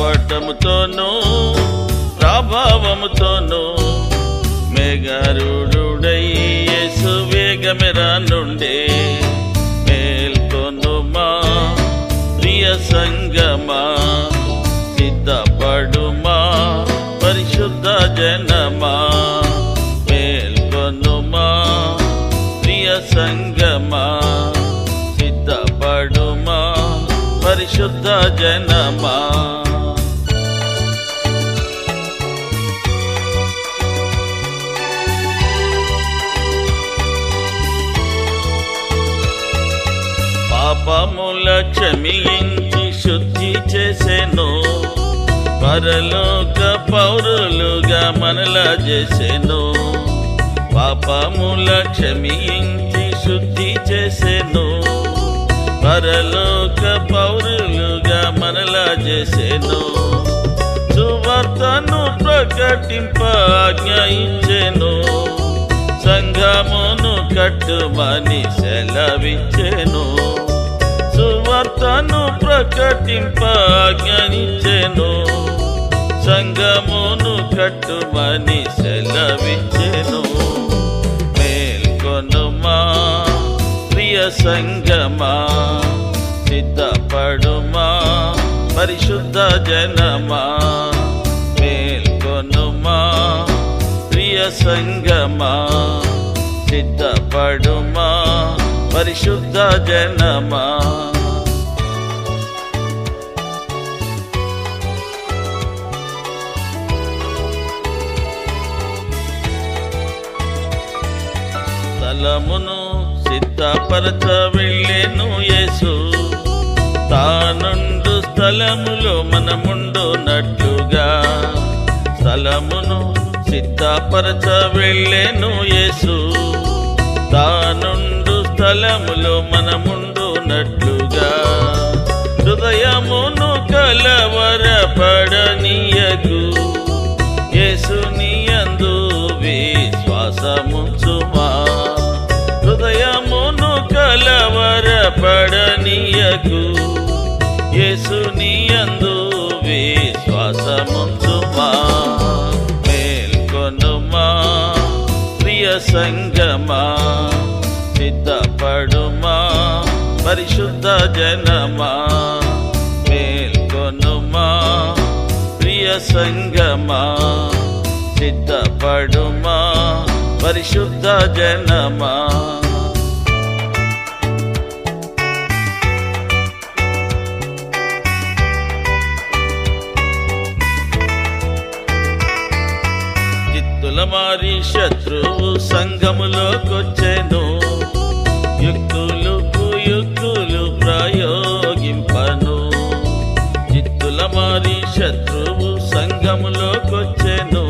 కెరటముతోనూ ప్రభావముతోనూ మేఘారూఢుడై యేసు వేగమెరా నుండే మేల్కొనుమా ప్రియ సంగమా, సిద్ధపడుమా పరిశుద్ధ జనమా. మేల్కొనుమా ప్రియ సంగమా, సిద్ధపడుమా పరిశుద్ధ జనమా. పాపముల క్షమించి శుద్ధి చేసెను, పరలోక పౌరులుగా మనలా చేసెను. పాపముల క్షమించి శుద్ధి చేసెను, పరలోక పౌరులుగా మనలా చేసెను. సువార్తను ప్రకటింప ఆజ్ఞ ఇచ్చెను, సంఘమును కట్టుమని సెలవిచ్చెను. సువార్తను ప్రకటింప ఆజ్ఞ ఇచ్చెను, సంఘమును కట్టుమని సెలవిచ్చెను. మేల్కొనుమా ప్రియ సంగమా, సిద్ధపడుమా పరిశుద్ధ జనమా. మేల్కొనుమా ప్రియ సంగమా, సిద్ధపడుమా పరిశుద్ధ జనమా. స్థలమును సిద్ధపరచ వెళ్ళెను యేసు, తానుండు స్థలములో మనముండునట్లుగా. స్థలమును సిద్ధపరచ వెళ్ళెను యేసు, తానుండు స్థలములో మనముండునట్లుగా. హృదయమును కలవరపడనీయకు, యేసుని యందు విశ్వాసముంచుమా. హృదయమును కలవరపడనీయకు, యేసుని యందు విశ్వాసముంచుమా. మేల్కొనుమా ప్రియ సంగమా, సిద్ధపడుమా పరిశుద్ధ జనమా. మేల్కొనుమా ప్రియ సంగమా, సిద్ధపడుమా పరిశుద్ధ జనమా. జిత్తుల మారి శత్రువు సంఘములోకొచ్చెను, యుక్తులు కుయుక్తులు ప్రయోగింపను. జిత్తుల మారి శత్రువు సంఘములోకొచ్చెను,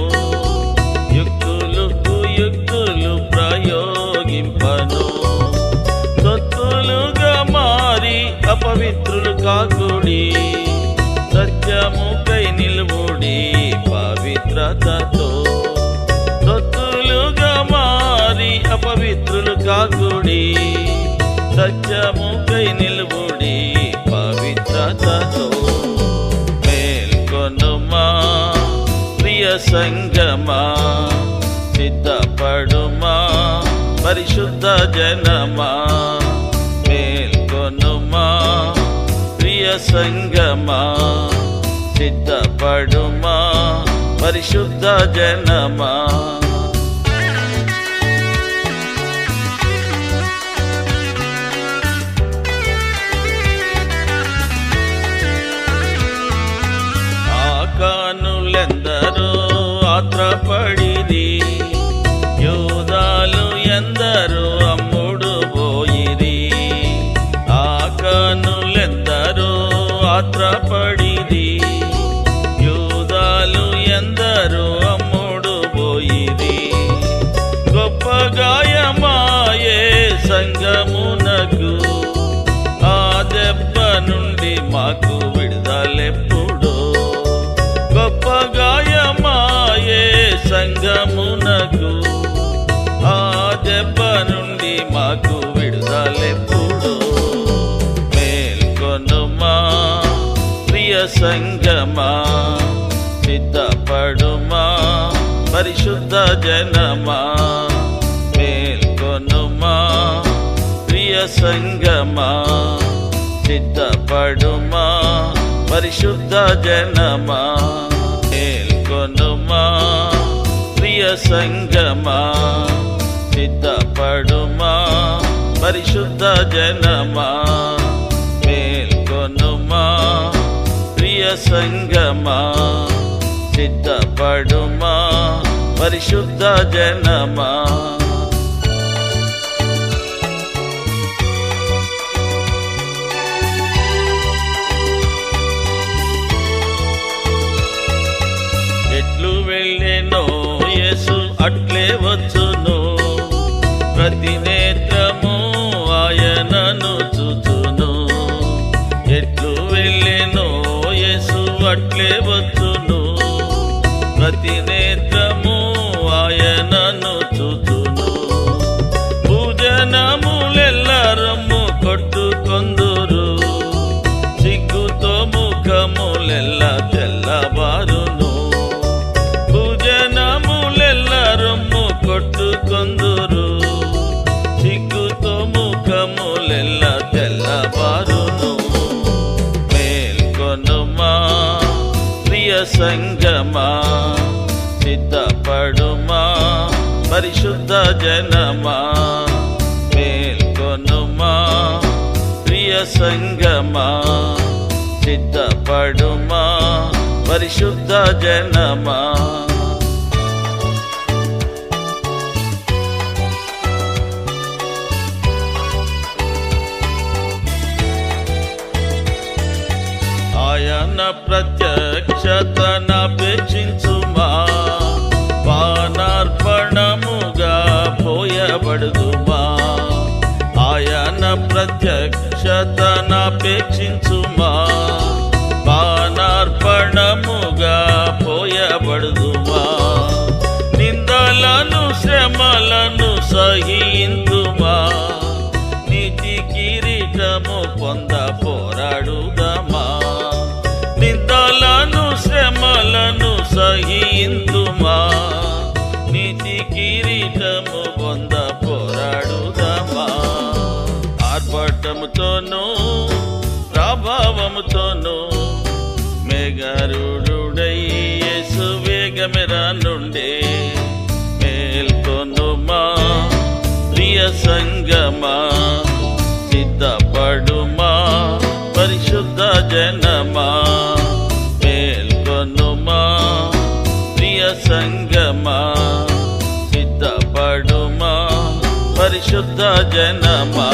యుక్తులు కుయుక్తులు ప్రయోగింపను. తొత్తులుగా మారి అపవిత్రులు కాకుడి, సత్యముకై నిలువుడి పవిత్రతతో. తొత్తులుగా మారి అపవిత్రులు కాకుడి, సత్యముకై నిలువుడి పవిత్రతతో. మేల్కొనుమా ప్రియ సంగమా, సిద్ధపడుమా పరిశుద్ధ జనమా. మేల్కొనుమా ప్రియ సంగమా, సిద్ధపడుమా పరిశుద్ధ జనమా. ఆకానులెందరో ఆత్రపడిరి, యూదాలు ఎందరో అమ్ముడు పోయిరి. ఆకానులెందరో ఆత్రపడిరి, యూదాలు ఎందరో అమ్ముడు పోయిరి. గొప్ప గాయమాయే సంగమునకు, ఆ దెబ్బ నుండి మాకు విడుదలెప్పుడో. గొప్ప గాయమాయే సంగమునకు, ఆ దెబ్బ నుండి మాకు విడుదలెప్పుడో. మేల్కొనుమా ప్రియ సంగమా సిద్ధపడుమా పరిశుద్ధ జనమా మేల్కొనుమా ప్రియ సంగమా సిద్ధపడుమా పరిశుద్ధ జనమా మేల్కొనుమా ప్రియ సంగమా సిద్ధపడుమా పరిశుద్ధ జనమా మేల్కొనుమా ప్రియ సంగమా సిద్ధపడుమా పరిశుద్ధ జనమా ఎట్లు వెళ్ళెనో యేసు అట్లే వచ్చును ప్రతి నేత్రము ఆయనను చూచును ఎట్లు వెళ్ళెనో యేసు అట్లే వచ్చును ప్రతి నేత్రము ఆయనను చూచును భుజనములెల్లరము కొట్టుకొందురు సిగ్గుతో ముఖములెల్ల తెల్లబారును భుజనములెల్లరము కొట్టుకొందురు సిగ్గుతో ముఖములెల్ల తెల్లబారును మేల్కొనుమా ప్రియ సంగమా సిద్ధపడుమా పరిశుద్ధ జనమా మేల్కొనుమా ప్రియ సంగమా సిద్ధపడుమా పరిశుద్ధ జనమా ఆయన ప్రత్యక్షతనపేక్షించుమా పానార్పణముగా పోయబడుదుమా ఆయన ప్రత్యక్షతనపేక్షించుమా పానార్పణముగా పోయబడుదుమా నిందలను శ్రమలను సహింతుమా నీతి కిరీటము పొంద పోరాడుదమా నిందలను శ్రమలను సహింతుమా నీతి కిరీటము పొంద పోరాడుదమా ఆర్భటముతోనూ ప్రభావముతోనూ మేఘారూఢుడై యేసు వేగమెరా నుండే మేల్కొనుమా ప్రియ సంగమా సిద్ధపడుమా పరిశుద్ధ జనమా మేల్కొనుమా ప్రియ సంగమా సిద్ధపడుమా పరిశుద్ధ జనమా